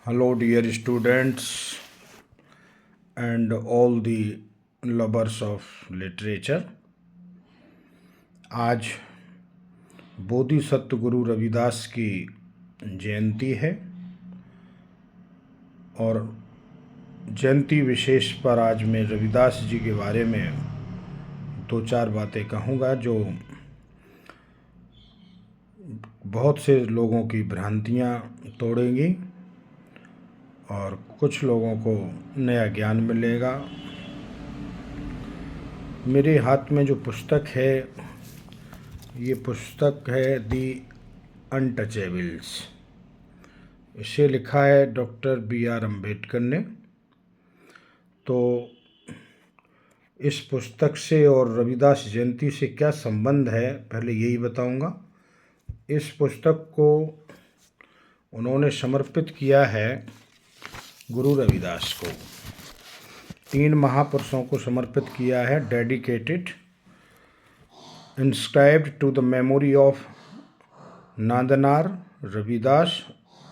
Hello, dear students and all the lovers of literature. आज बोधिसत्व गुरु रविदास की जयंती है और जयंती विशेष पर आज मैं रविदास जी के बारे में दो चार बातें कहूँगा जो बहुत से लोगों की भ्रांतियाँ तोड़ेंगी और कुछ लोगों को नया ज्ञान मिलेगा। मेरे हाथ में जो पुस्तक है ये पुस्तक है दी अनटचेबल्स। इसे लिखा है डॉक्टर B.R. अम्बेडकर ने। तो इस पुस्तक से और रविदास जयंती से क्या संबंध है पहले यही बताऊंगा। इस पुस्तक को उन्होंने समर्पित किया है गुरु रविदास को, 3 महापुरुषों को समर्पित किया है। Dedicated, inscribed to the memory of Nandanar, Ravidas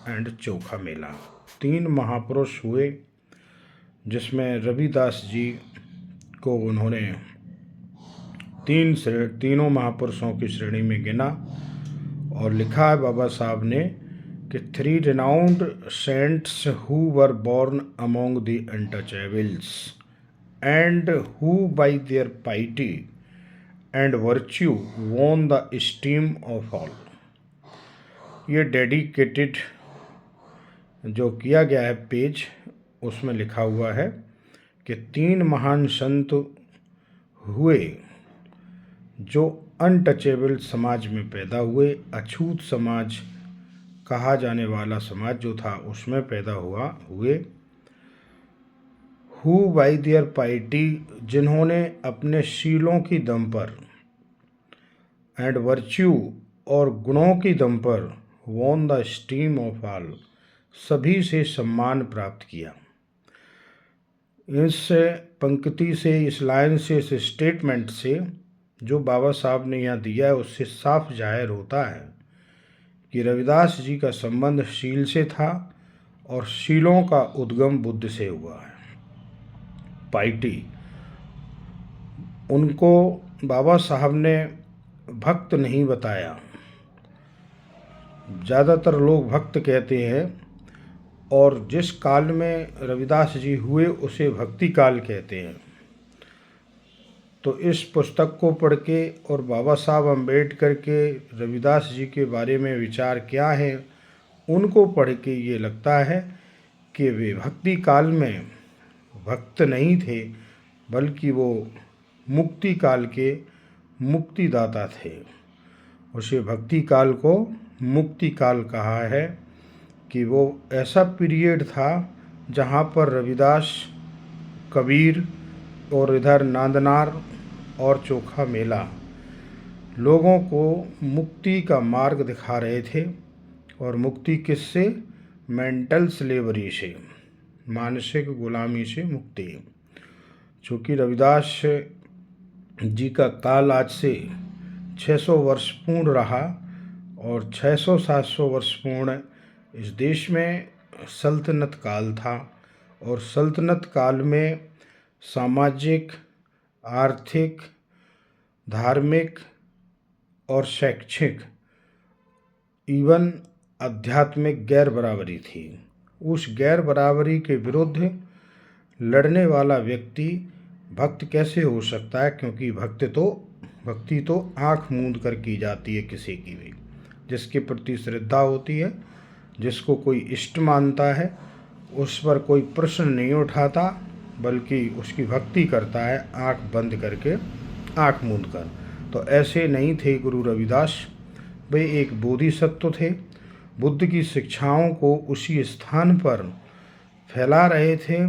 and Chokha Mela. 3 महापुरुष हुए जिसमें रविदास जी को उन्होंने तीनों महापुरुषों की श्रेणी में गिना और लिखा है बाबा साहब ने कि 3 renowned saints who were born among the untouchables and who by their piety and virtue won the esteem of all। ये डेडिकेटेड जो किया गया है पेज, उसमें लिखा हुआ है कि 3 महान संत हुए जो अनटचेबल समाज में पैदा हुए, अछूत समाज कहा जाने वाला समाज जो था उसमें पैदा हुए। हु बाई देयर पाइटी, जिन्होंने अपने शीलों की दम पर, एंड वर्च्यू और गुणों की दम पर, won the steam of all, सभी से सम्मान प्राप्त किया। इस पंक्ति से, इस लाइन से, इस स्टेटमेंट से जो बाबा साहब ने यहाँ दिया है उससे साफ जाहिर होता है कि रविदास जी का संबंध शील से था और शीलों का उद्गम बुद्ध से हुआ है। पाइटी, उनको बाबा साहब ने भक्त नहीं बताया। ज़्यादातर लोग भक्त कहते हैं और जिस काल में रविदास जी हुए उसे भक्ति काल कहते हैं। तो इस पुस्तक को पढ़ के और बाबा साहब अम्बेडकर के रविदास जी के बारे में विचार क्या है उनको पढ़ के ये लगता है कि वे भक्ति काल में भक्त नहीं थे बल्कि वो मुक्ति काल के मुक्तिदाता थे। उसे भक्ति काल को मुक्ति काल कहा है कि वो ऐसा पीरियड था जहाँ पर रविदास, कबीर और इधर नांदनार और चोखा मेला लोगों को मुक्ति का मार्ग दिखा रहे थे। और मुक्ति किससे? मेंटल स्लेवरी से, मानसिक गुलामी से मुक्ति। चूँकि रविदास जी का काल आज से 600 वर्ष पूर्ण रहा और 600-700 वर्ष पूर्ण इस देश में सल्तनत काल था और सल्तनत काल में सामाजिक, आर्थिक, धार्मिक और शैक्षिक इवन आध्यात्मिक गैर बराबरी थी। उस गैर बराबरी के विरुद्ध लड़ने वाला व्यक्ति भक्त कैसे हो सकता है? क्योंकि भक्ति तो आँख मूंद कर की जाती है किसी की भी, जिसके प्रति श्रद्धा होती है, जिसको कोई इष्ट मानता है, उस पर कोई प्रश्न नहीं उठाता बल्कि उसकी भक्ति करता है आँख बंद करके, आँख मूंद कर। तो ऐसे नहीं थे गुरु रविदास। वे एक बोधिसत्व थे, बुद्ध की शिक्षाओं को उसी स्थान पर फैला रहे थे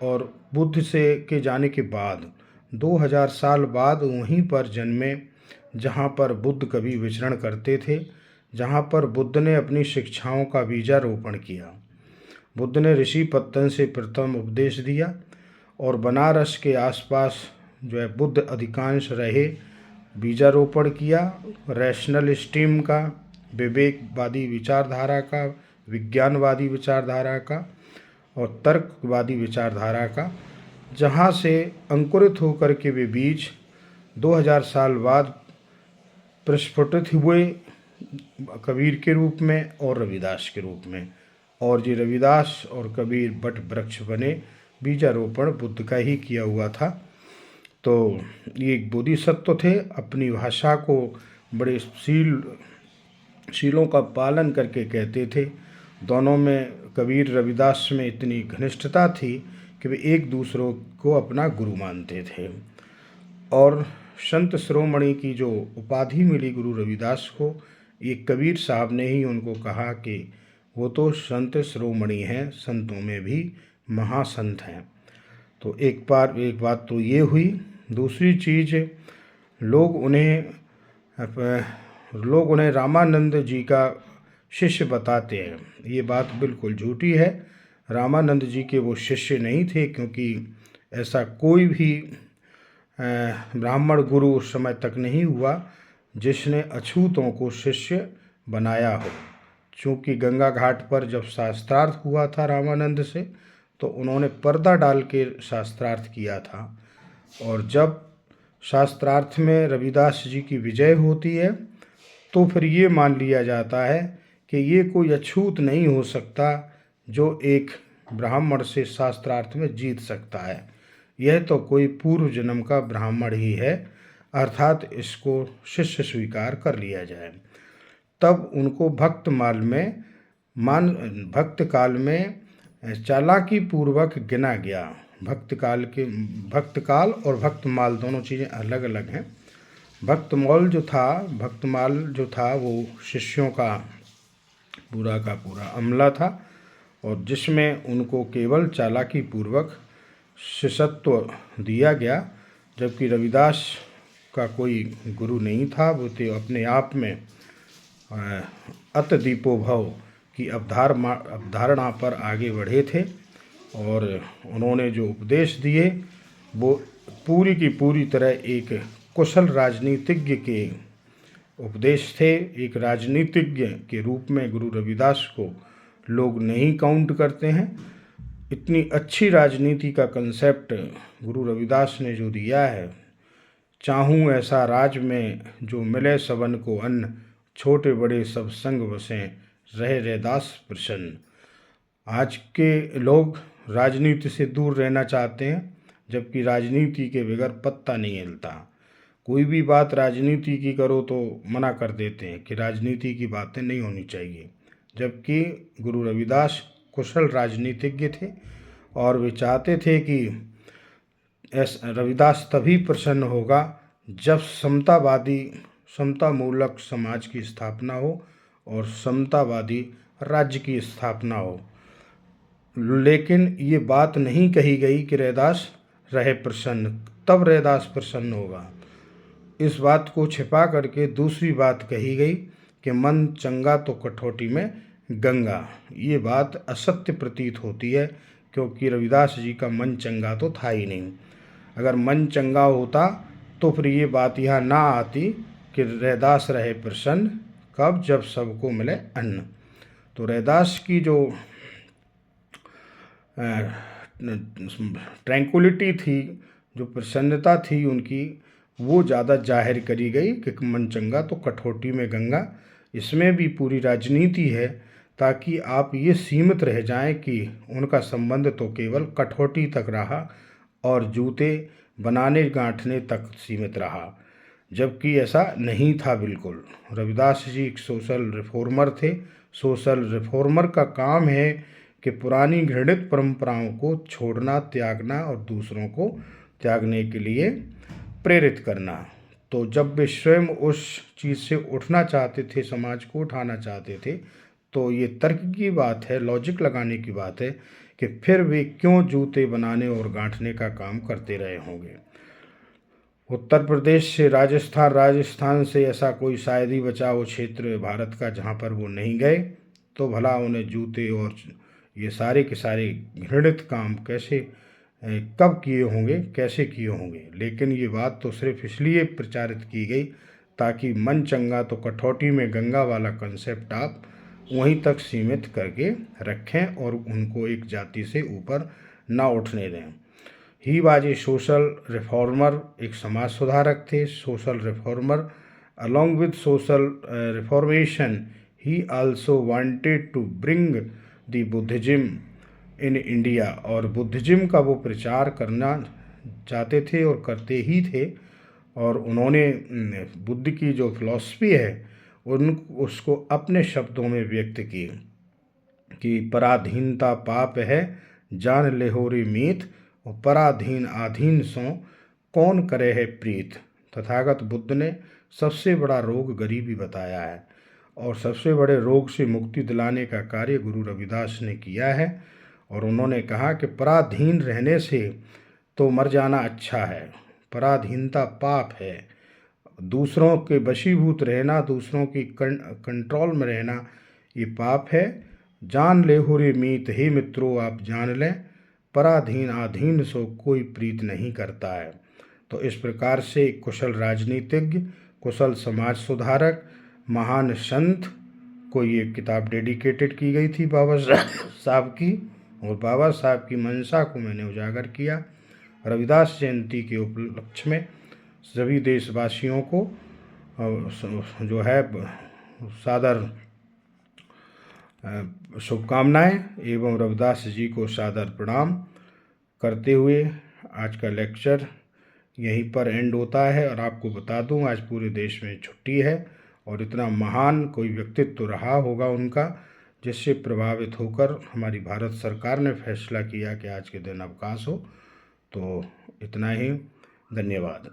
और बुद्ध से के जाने के बाद 2000 साल बाद वहीं पर जन्मे जहाँ पर बुद्ध कभी विचरण करते थे, जहाँ पर बुद्ध ने अपनी शिक्षाओं का बीजारोपण किया। बुद्ध ने ऋषि पत्तन से प्रथम उपदेश दिया और बनारस के आसपास जो है बुद्ध अधिकांश रहे, बीजारोपण किया रैशनल स्टीम का, विवेकवादी विचारधारा का, विज्ञानवादी विचारधारा का और तर्कवादी विचारधारा का, जहाँ से अंकुरित होकर के वे बीज 2000 साल बाद प्रस्फुटित हुए कबीर के रूप में और रविदास के रूप में। और ये रविदास और कबीर बट वृक्ष बने, बीजारोपण बुद्ध का ही किया हुआ था। तो ये एक बोधिसत्व थे, अपनी भाषा को बड़े शीलों का पालन करके कहते थे। दोनों में, कबीर रविदास में इतनी घनिष्ठता थी कि वे एक दूसरों को अपना गुरु मानते थे। और संत शिरोमणि की जो उपाधि मिली गुरु रविदास को, ये कबीर साहब ने ही उनको कहा कि वो तो संत शिरोमणि हैं, संतों में भी महासंत हैं। तो एक बात तो ये हुई। दूसरी चीज़, लोग उन्हें रामानंद जी का शिष्य बताते हैं। ये बात बिल्कुल झूठी है। रामानंद जी के वो शिष्य नहीं थे, क्योंकि ऐसा कोई भी ब्राह्मण गुरु उस समय तक नहीं हुआ जिसने अछूतों को शिष्य बनाया हो। चूँकि गंगा घाट पर जब शास्त्रार्थ हुआ था रामानंद से, तो उन्होंने पर्दा डाल के शास्त्रार्थ किया था। और जब शास्त्रार्थ में रविदास जी की विजय होती है, तो फिर ये मान लिया जाता है कि ये कोई अछूत नहीं हो सकता जो एक ब्राह्मण से शास्त्रार्थ में जीत सकता है। यह तो कोई पूर्व जन्म का ब्राह्मण ही है, अर्थात इसको शिष्य स्वीकार कर लिया जाए। तब उनको भक्त काल में चालाकी पूर्वक गिना गया। भक्त काल और भक्तमाल दोनों चीज़ें अलग अलग हैं। भक्तमाल जो था वो शिष्यों का पूरा अमला था, और जिसमें उनको केवल चालाकी पूर्वक शिष्यत्व दिया गया। जबकि रविदास का कोई गुरु नहीं था, वो तो अपने आप में अतदीपो भव की अवधारणा पर आगे बढ़े थे। और उन्होंने जो उपदेश दिए वो पूरी की पूरी तरह एक कुशल राजनीतिज्ञ के उपदेश थे। एक राजनीतिज्ञ के रूप में गुरु रविदास को लोग नहीं काउंट करते हैं। इतनी अच्छी राजनीति का कंसेप्ट गुरु रविदास ने जो दिया है, चाहूँ ऐसा राज में जो मिले सबन को अन्न, छोटे बड़े सब संग बसें, रहे रैदास प्रसन्न। आज के लोग राजनीति से दूर रहना चाहते हैं, जबकि राजनीति के बगैर पत्ता नहीं हिलता। कोई भी बात राजनीति की करो तो मना कर देते हैं कि राजनीति की बातें नहीं होनी चाहिए। जबकि गुरु रविदास कुशल राजनीतिज्ञ थे, और वे चाहते थे कि रविदास तभी प्रसन्न होगा जब समतामूलक समाज की स्थापना हो और समतावादी राज्य की स्थापना हो। लेकिन ये बात नहीं कही गई कि रैदास रहे प्रसन्न, तब रैदास प्रसन्न होगा। इस बात को छिपा करके दूसरी बात कही गई कि मन चंगा तो कठौती में गंगा। ये बात असत्य प्रतीत होती है, क्योंकि रविदास जी का मन चंगा तो था ही नहीं। अगर मन चंगा होता तो फिर ये बात यहाँ ना आती कि रैदास रहे प्रसन्न, कब, जब सबको मिले अन्न। तो रैदास की जो ट्रैंक्विलिटी थी, जो प्रसन्नता थी उनकी, वो ज़्यादा जाहिर करी गई कि मन चंगा तो कठौती में गंगा। इसमें भी पूरी राजनीति है, ताकि आप ये सीमित रह जाएं कि उनका संबंध तो केवल कठौती तक रहा और जूते बनाने गांठने तक सीमित रहा, जबकि ऐसा नहीं था बिल्कुल। रविदास जी एक सोशल रिफॉर्मर थे। सोशल रिफॉर्मर का काम है कि पुरानी घृणित परंपराओं को छोड़ना, त्यागना और दूसरों को त्यागने के लिए प्रेरित करना। तो जब वे स्वयं उस चीज़ से उठना चाहते थे, समाज को उठाना चाहते थे, तो ये तर्क की बात है, लॉजिक लगाने की बात है कि फिर वे क्यों जूते बनाने और गांठने का काम करते रहे होंगे। उत्तर प्रदेश से राजस्थान से ऐसा कोई शायद ही बचा हो क्षेत्र भारत का जहाँ पर वो नहीं गए, तो भला उन्हें जूते और ये सारे के सारे घृणित काम कब किए होंगे, कैसे किए होंगे। लेकिन ये बात तो सिर्फ इसलिए प्रचारित की गई ताकि मन चंगा तो कठौती में गंगा वाला कंसेप्ट आप वहीं तक सीमित करके रखें और उनको एक जाति से ऊपर ना उठने दें। He was a social reformer, एक समाज सुधारक थे, social reformer. Along with social reformation he also wanted to bring the Buddhism in India, और बुद्धिज्म का वो प्रचार करना चाहते थे और करते ही थे। और उन्होंने बुद्ध की जो फिलॉसफी है उसको अपने शब्दों में व्यक्त की कि पराधीनता पाप है, जान लेहोरी मीत, और पराधीन आधीन सो कौन करे है प्रीत। तथागत बुद्ध ने सबसे बड़ा रोग गरीबी बताया है, और सबसे बड़े रोग से मुक्ति दिलाने का कार्य गुरु रविदास ने किया है। और उन्होंने कहा कि पराधीन रहने से तो मर जाना अच्छा है, पराधीनता पाप है, दूसरों के वशीभूत रहना, दूसरों की कंट्रोल में रहना, ये पाप है। जान ले हो रे मीत, हे मित्रों आप जान लें, पराधीन आधीन सो कोई प्रीत नहीं करता है। तो इस प्रकार से कुशल राजनीतिज्ञ, कुशल समाज सुधारक, महान संत को ये किताब डेडिकेटेड की गई थी बाबा साहब की, और बाबा साहब की मंशा को मैंने उजागर किया। रविदास जयंती के उपलक्ष्य में सभी देशवासियों को जो है सादर शुभकामनाएं एवं रविदास जी को सादर प्रणाम करते हुए आज का लेक्चर यहीं पर एंड होता है। और आपको बता दूं, आज पूरे देश में छुट्टी है, और इतना महान कोई व्यक्तित्व तो रहा होगा उनका, जिससे प्रभावित होकर हमारी भारत सरकार ने फैसला किया कि आज के दिन अवकाश हो। तो इतना ही, धन्यवाद।